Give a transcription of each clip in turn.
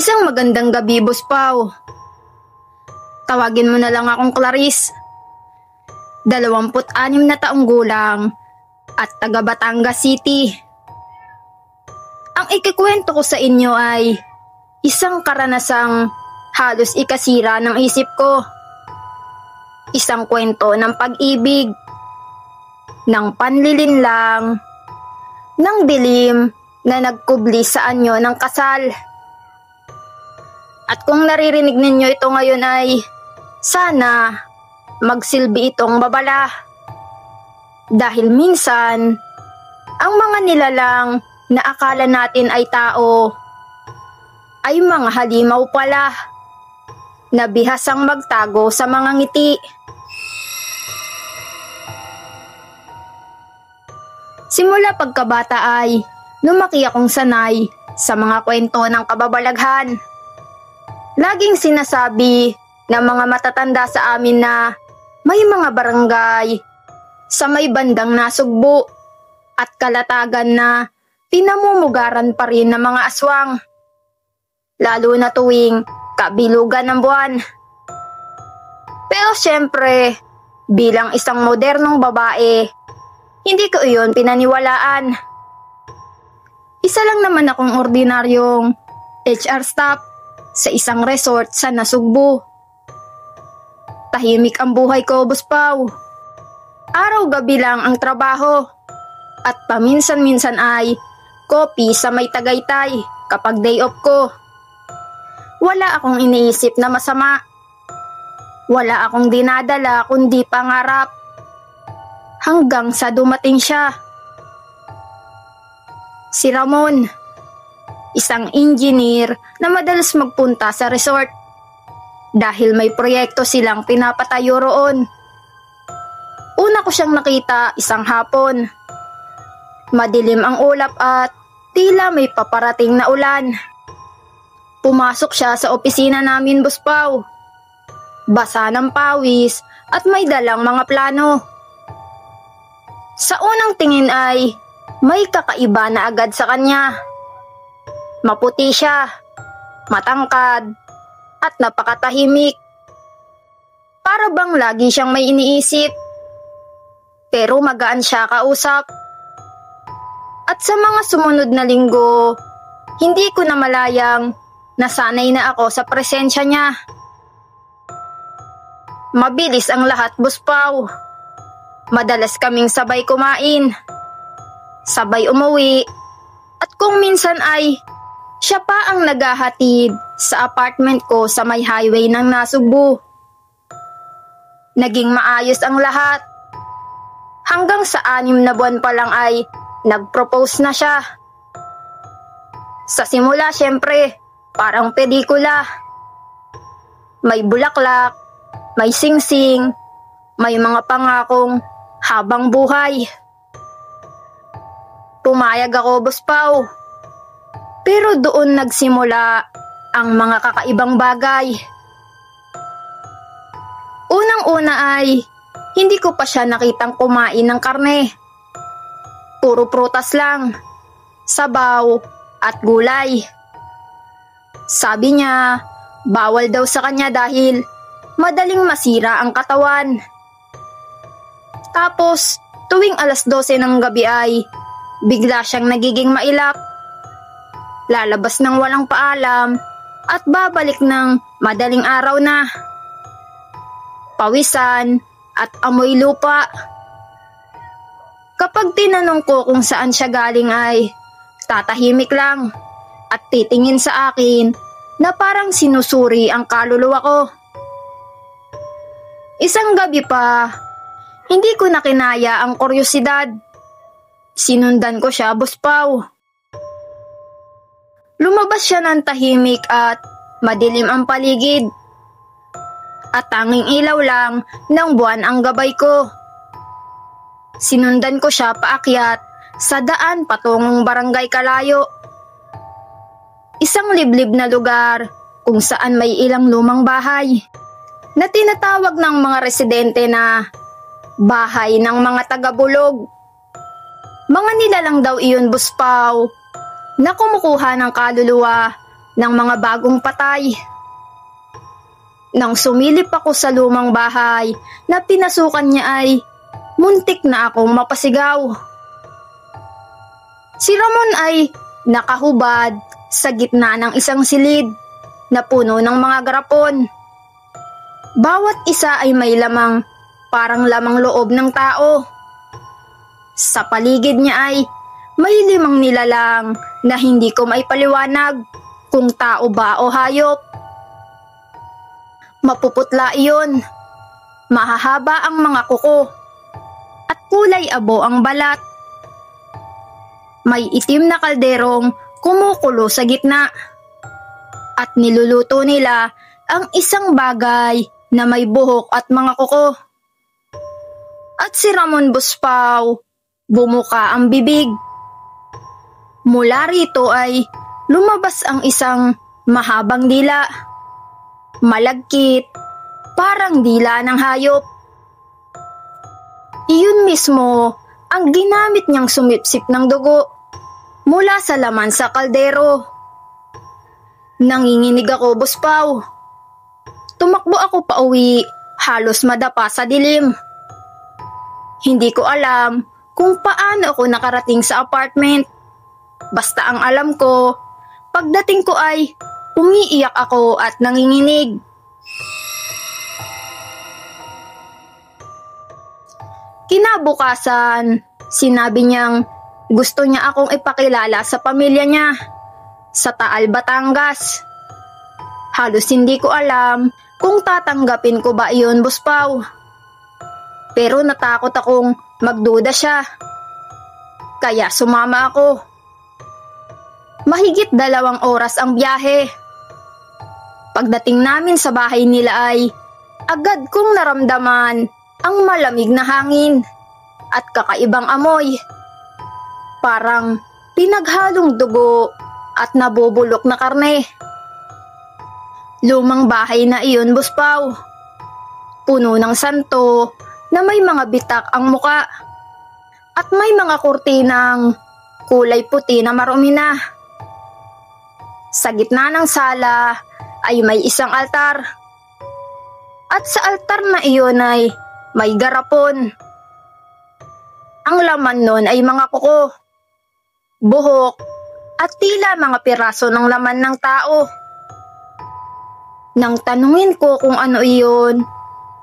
Isang magandang gabi, Boss Pao. Tawagin mo na lang akong Clarice. 26 na taong gulang at taga Batangas City. Ang ikikwento ko sa inyo ay isang karanasang halos ikasira ng isip ko. Isang kwento ng pag-ibig, ng panlilinlang, ng dilim na nagkubli sa anyo ng kasal. At kung naririnig ninyo ito ngayon ay sana magsilbi itong babala. Dahil minsan, ang mga nilalang na akala natin ay tao ay mga halimaw pala na bihasang magtago sa mga ngiti. Simula pagkabata ay lumaki akong sanay sa mga kwento ng kababalaghan. Laging sinasabi ng mga matatanda sa amin na may mga barangay sa may bandang Nasugbu at Kalatagan na pinamumugaran pa rin ng mga aswang, lalo na tuwing kabilugan ng buwan. Pero syempre, bilang isang modernong babae, hindi ko iyon pinaniwalaan. Isa lang naman akong ordinaryong HR staff sa isang resort sa Nasugbu. Tahimik ang buhay ko, Boss Pao. Araw-gabi lang ang trabaho at paminsan-minsan ay kopi sa may Tagaytay kapag day off ko. Wala akong iniisip na masama. Wala akong dinadala kundi pangarap. Hanggang sa dumating siya. Si Ramon, isang engineer na madalas magpunta sa resort dahil may proyekto silang pinapatayo roon. Una ko siyang nakita isang hapon. Madilim ang ulap at tila may paparating na ulan. Pumasok siya sa opisina namin, Boss Pao. Basa ng pawis at may dalang mga plano. Sa unang tingin ay may kakaiba na agad sa kanya. Maputi siya, matangkad, at napakatahimik. Para bang lagi siyang may iniisip. Pero magaan siya kausap. At sa mga sumunod na linggo, hindi ko na malayang nasanay na ako sa presensya niya. Mabilis ang lahat, Boss Pao. Madalas kaming sabay kumain, sabay umuwi, at kung minsan ay siya pa ang naghahatid sa apartment ko sa may highway ng Nasugbu. Naging maayos ang lahat. Hanggang sa 6 na buwan pa lang ay nag-propose na siya. Sa simula, syempre, parang pelikula. May bulaklak, may singsing, may mga pangakong habang buhay. Pumayag ako, Boss Pao. Pero doon nagsimula ang mga kakaibang bagay. Unang-una ay hindi ko pa siya nakitang kumain ng karne. Puro prutas lang, sabaw at gulay. Sabi niya, bawal daw sa kanya dahil madaling masira ang katawan. Tapos, tuwing 12:00 ng gabi ay bigla siyang nagiging mailap. Lalabas ng walang paalam at babalik ng madaling araw na. Pawisan at amoy lupa. Kapag tinanong ko kung saan siya galing ay tatahimik lang at titingin sa akin na parang sinusuri ang kaluluwa ko. Isang gabi pa, hindi ko na kinaya ang kuryosidad. Sinundan ko siya, Boss Pao. Lumabas siya ng tahimik at madilim ang paligid. At tanging ilaw lang ng buwan ang gabay ko. Sinundan ko siya paakyat sa daan patungong Barangay Kalayo. Isang liblib na lugar kung saan may ilang lumang bahay na tinatawag ng mga residente na bahay ng mga taga-bulog. Mga nilalang daw iyon, Boss Pao, na kumukuha ng kaluluwa ng mga bagong patay. Nang sumilip ako sa lumang bahay na pinasukan niya ay muntik na akong mapasigaw. Si Ramon ay nakahubad sa gitna ng isang silid na puno ng mga garapon. Bawat isa ay may lamang parang lamang loob ng tao. Sa paligid niya ay may 5 nilalang na hindi ko maipaliwanag kung tao ba o hayop. Mapuputla iyon, mahahaba ang mga kuko, at kulay abo ang balat. May itim na kalderong kumukulo sa gitna, at niluluto nila ang isang bagay na may buhok at mga kuko. At si Ramon Buspaw, bumuka ang bibig. Mula rito ay lumabas ang isang mahabang dila. Malagkit, parang dila ng hayop. Iyon mismo ang ginamit niyang sumipsip ng dugo mula sa laman sa kaldero. Nanginginig ako, Buspaw. Tumakbo ako pauwi, halos madapa sa dilim. Hindi ko alam kung paano ako nakarating sa apartment. Basta ang alam ko, pagdating ko ay umiiyak ako at nanginginig. Kinabukasan, sinabi niyang gusto niya akong ipakilala sa pamilya niya sa Taal, Batangas. Halos hindi ko alam kung tatanggapin ko ba iyon, Buspaw. Pero natakot akong magduda siya. Kaya sumama ako. Mahigit 2 oras ang biyahe. Pagdating namin sa bahay nila ay agad kong naramdaman ang malamig na hangin at kakaibang amoy. Parang pinaghalong dugo at nabubulok na karne. Lumang bahay na iyon, Buspaw. Puno ng santo na may mga bitak ang muka at may mga kurtinang kulay puti na marumi na. Sa gitna ng sala ay may isang altar. At sa altar na iyon ay may garapon. Ang laman nun ay mga kuko, buhok, at tila mga piraso ng laman ng tao. Nang tanungin ko kung ano iyon,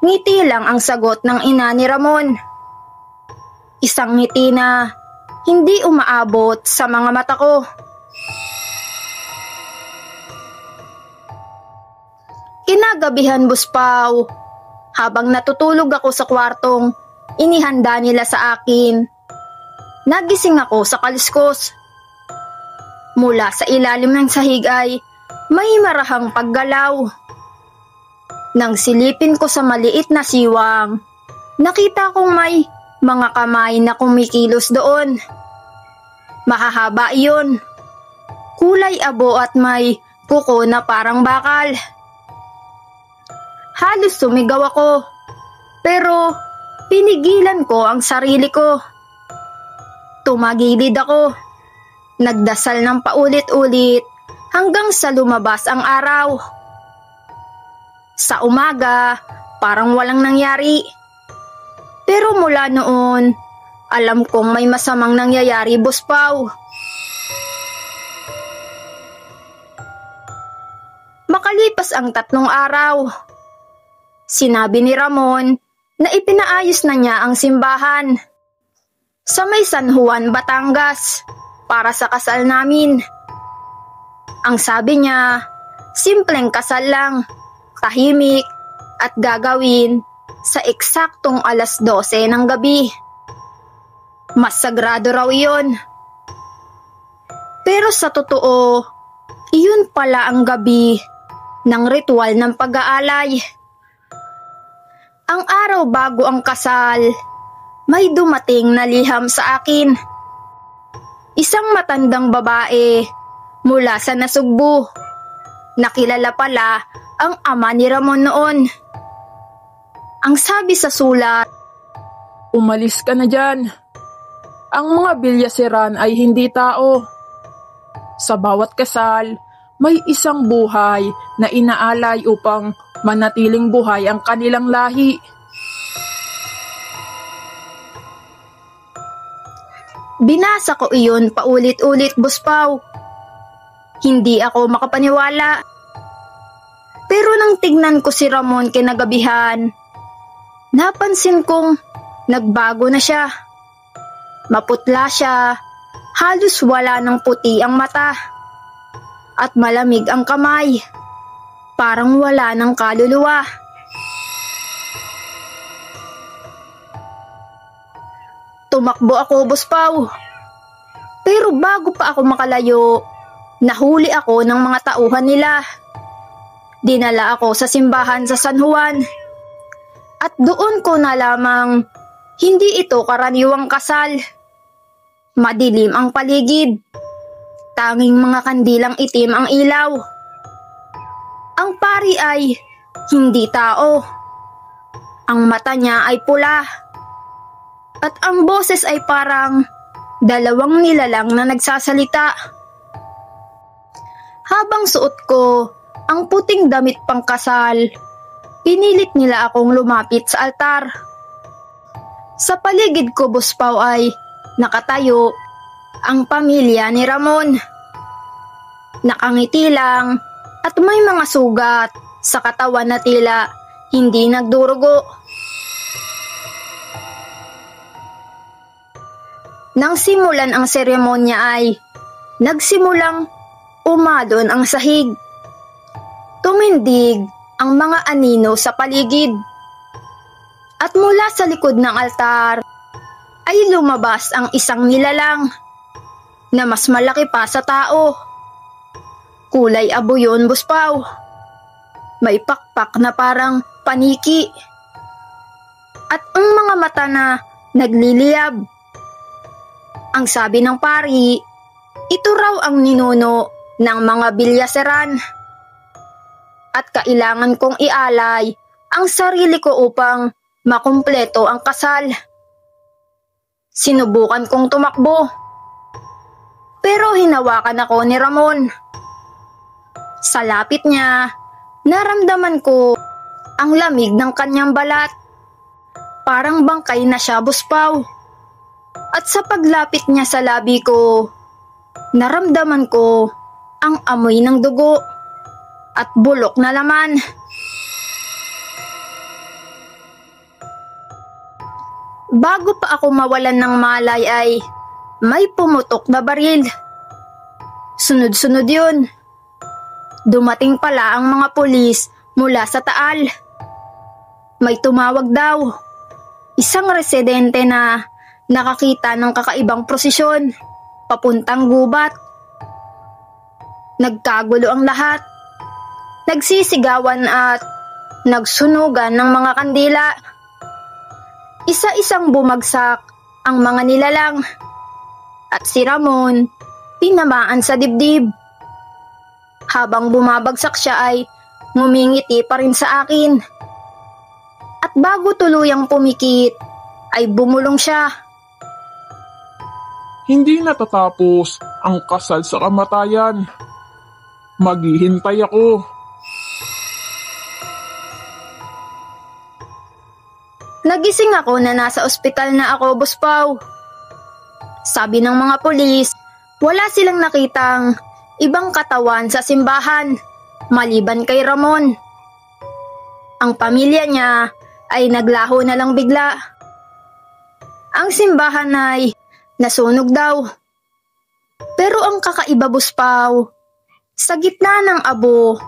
ngiti lang ang sagot ng ina ni Ramon. Isang ngiti na hindi umaabot sa mga mata ko. Kinagabihan, Buspaw, habang natutulog ako sa kwartong inihanda nila sa akin, nagising ako sa kaliskos. Mula sa ilalim ng sahig ay may marahang paggalaw. Nang silipin ko sa maliit na siwang, nakita kong may mga kamay na kumikilos doon. Mahahaba iyon, kulay abo at may kuko na parang bakal. Halos sumigaw ako, pero pinigilan ko ang sarili ko. Tumagilid ako, nagdasal ng paulit-ulit hanggang sa lumabas ang araw. Sa umaga, parang walang nangyari. Pero mula noon, alam kong may masamang nangyayari, Buspaw. Makalipas ang 3 araw, sinabi ni Ramon na ipinaayos na niya ang simbahan sa may San Juan, Batangas para sa kasal namin. Ang sabi niya, simpleng kasal lang, tahimik at gagawin sa eksaktong 12:00 ng gabi. Mas sagrado raw iyon. Pero sa totoo, iyon pala ang gabi ng ritual ng pag-aalay. Ang araw bago ang kasal, may dumating na liham sa akin. Isang matandang babae mula sa Nasugbu. Nakilala pala ang ama ni Ramon noon. Ang sabi sa sulat, "Umalis ka na dyan. Ang mga bilyasiran ay hindi tao. Sa bawat kasal, may isang buhay na inaalay upang manatiling buhay ang kanilang lahi. Binasa ko iyon paulit-ulit, Boss Pao. Hindi ako makapaniwala. Pero nang tignan ko si Ramon kinagabihan, napansin kong nagbago na siya. Maputla siya, halos wala ng puti ang mata. At malamig ang kamay, parang wala ng kaluluwa. Tumakbo ako, Boss Pao. Pero bago pa ako makalayo, nahuli ako ng mga tauhan nila. Dinala ako sa simbahan sa San Juan. At doon ko nalamang hindi ito karaniwang kasal. Madilim ang paligid. Tanging mga kandilang itim ang ilaw. Ang pari ay hindi tao. Ang mata niya ay pula. At ang boses ay parang dalawang nilalang na nagsasalita. Habang suot ko ang puting damit pangkasal, pinilit nila akong lumapit sa altar. Sa paligid ko, Boss Pao, ay nakatayo ang pamilya ni Ramon. Nakangiti lang at may mga sugat sa katawan na tila hindi nagdurugo. Nang simulan ang seremonya ay nagsimulang umadon ang sahig. Tumindig ang mga anino sa paligid. At mula sa likod ng altar ay lumabas ang isang nilalang na mas malaki pa sa tao. Kulay abo yun, Boss Pao. May pakpak na parang paniki. At ang mga mata na nagliliyab. Ang sabi ng pari, ito raw ang ninuno ng mga bilyaseran. At kailangan kong ialay ang sarili ko upang makumpleto ang kasal. Sinubukan kong tumakbo. Pero hinawakan ako ni Ramon. Sa lapit niya, naramdaman ko ang lamig ng kanyang balat. Parang bangkay na siya, Boss Pao. At sa paglapit niya sa labi ko, naramdaman ko ang amoy ng dugo at bulok na laman. Bago pa ako mawalan ng malay ay may pumutok na baril. Sunod-sunod yun. Dumating pala ang mga pulis mula sa Taal. May tumawag daw. Isang residente na nakakita ng kakaibang prosesyon papuntang gubat. Nagkagulo ang lahat. Nagsisigawan at nagsunugan ng mga kandila. Isa-isang bumagsak ang mga nilalang. At si Ramon, tinamaan sa dibdib. Habang bumabagsak siya ay ngumingiti pa rin sa akin. At bago tuluyang pumikit, ay bumulong siya. Hindi natatapos ang kasal sa kamatayan. Maghihintay ako. Nagising ako na nasa ospital na ako, Boss Pao. Sabi ng mga pulis, wala silang nakitang ibang katawan sa simbahan, maliban kay Ramon. Ang pamilya niya ay naglaho na lang bigla. Ang simbahan ay nasunog daw. Pero ang kakaiba, Boss Pao, sa gitna ng abo,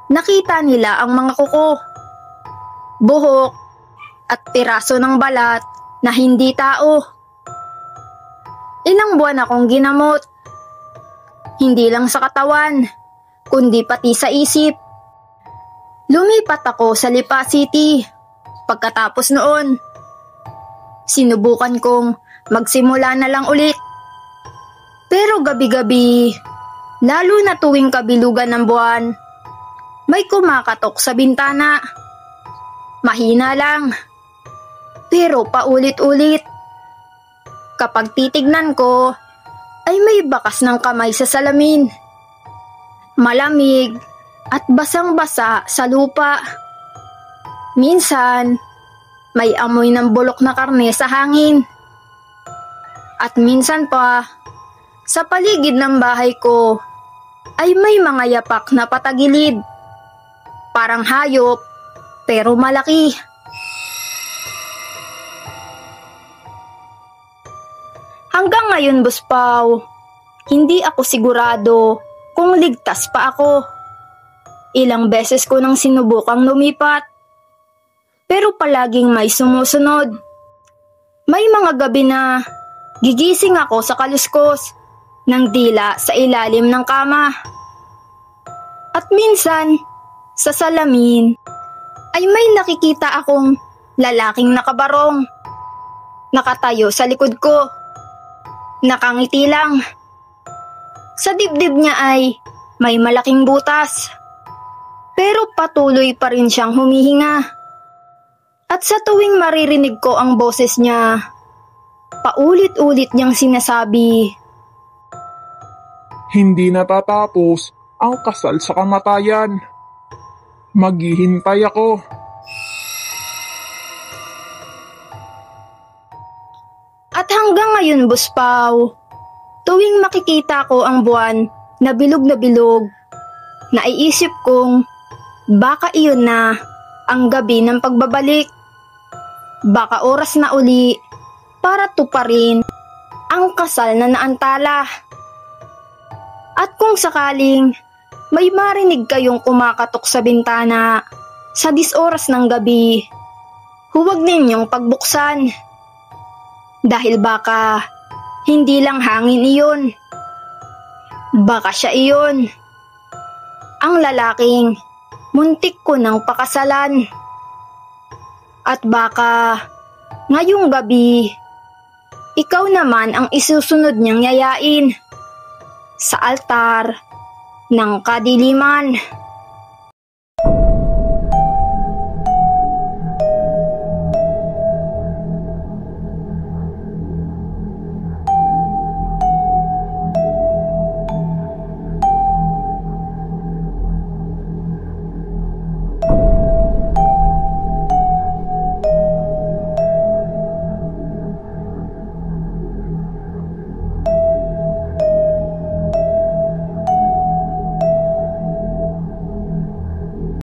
nakita nila ang mga kuko, buhok, at piraso ng balat na hindi tao. Ilang buwan akong ginamot. Hindi lang sa katawan, kundi pati sa isip. Lumipat ako sa Lipa City. Pagkatapos noon, sinubukan kong magsimula na lang ulit. Pero gabi-gabi, lalo na tuwing kabilugan ng buwan, may kumakatok sa bintana. Mahina lang, pero paulit-ulit. Kapag titignan ko, ay may bakas ng kamay sa salamin. malamig at basang-basa sa lupa. Minsan, may amoy ng bulok na karne sa hangin. At minsan pa, sa paligid ng bahay ko, ay may mga yapak na patagilid. Parang hayop, pero malaki. Hanggang ngayon, Boss Pao, hindi ako sigurado kung ligtas pa ako. Ilang beses ko nang sinubukang lumipat, pero palaging may sumusunod. May mga gabi na gigising ako sa kaluskos ng dila sa ilalim ng kama. At minsan, sa salamin, ay may nakikita akong lalaking nakabarong. Nakatayo sa likod ko. Nakangiti lang. Sa dibdib niya ay may malaking butas. Pero patuloy pa rin siyang humihinga. At sa tuwing maririnig ko ang boses niya, paulit-ulit niyang sinasabi, Hindi natatapos ang kasal sa kamatayan. Maghihintay ako. At hanggang ngayon, Boss Pao, tuwing makikita ko ang buwan na bilog, naiisip kong baka iyon na ang gabi ng pagbabalik. Baka oras na uli para tuparin ang kasal na naantala. At kung sakaling may marinig kayong kumakatok sa bintana sa 10 oras ng gabi, huwag ninyong pagbuksan. Dahil baka hindi lang hangin iyon. Baka siya iyon. Ang lalaking muntik ko nang pakasalan. At baka ngayong gabi, ikaw naman ang isusunod niyang yayain sa altar ng kadiliman.